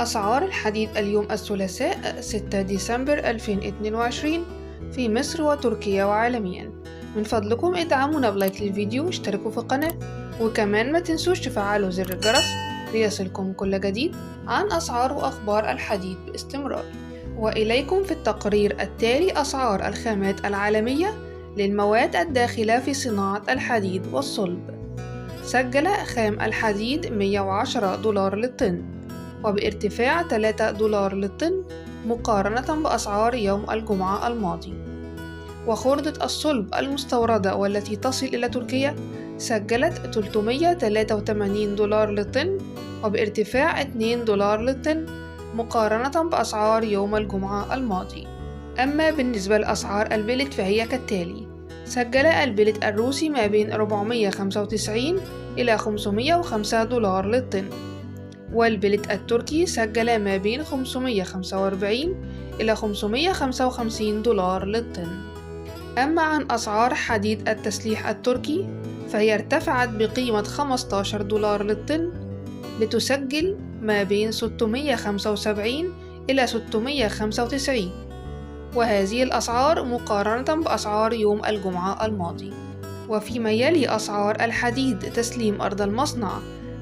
أسعار الحديد اليوم الثلاثاء 6 ديسمبر 2022 في مصر وتركيا وعالميا. من فضلكم ادعمونا بلايك للفيديو واشتركوا في القناة، وكمان ما تنسوش تفعلوا زر الجرس ليصلكم كل جديد عن أسعار وأخبار الحديد باستمرار. وإليكم في التقرير التالي أسعار الخامات العالمية للمواد الداخلة في صناعة الحديد والصلب. سجل خام الحديد $110 للطن، وبارتفاع $3 للطن مقارنة بأسعار يوم الجمعة الماضي. وخردة الصلب المستوردة والتي تصل إلى تركيا سجلت $383 للطن، وبارتفاع $2 للطن مقارنة بأسعار يوم الجمعة الماضي. أما بالنسبة لأسعار البلت فهي كالتالي: سجل البلت الروسي ما بين 495 إلى $505 للطن، والبلت التركي سجل ما بين 545 إلى $555 للطن. أما عن أسعار حديد التسليح التركي فهي ارتفعت بقيمة $15 للطن لتسجل ما بين 675 إلى 695، وهذه الأسعار مقارنة بأسعار يوم الجمعة الماضي. وفيما يلي أسعار الحديد تسليم أرض المصنع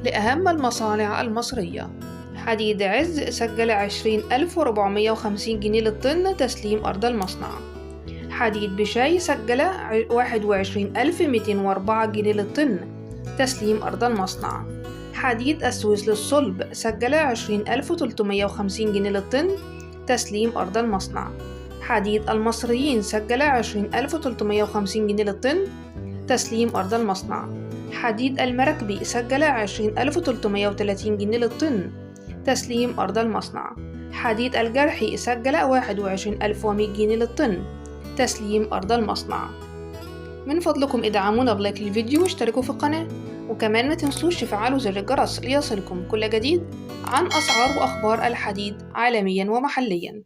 لأهم المصانع المصرية: حديد عز سجل 20,450 جنيه للطن تسليم أرض المصنع. حديد بشاي سجل 21,204 جنيه للطن تسليم أرض المصنع. حديد السويس للصلب سجل 20,350 جنيه للطن تسليم أرض المصنع. حديد المصريين سجل 20,350 جنيه للطن تسليم أرض المصنع. حديد المراكبي سجل 20,330 جنيه للطن تسليم أرض المصنع. حديد الجرحي سجل 21,100 جنيه للطن تسليم أرض المصنع. من فضلكم ادعمونا بلايك للفيديو واشتركوا في القناة، وكمان ما تنسوش تفعلوا زر الجرس ليصلكم كل جديد عن أسعار وأخبار الحديد عالميا ومحليا.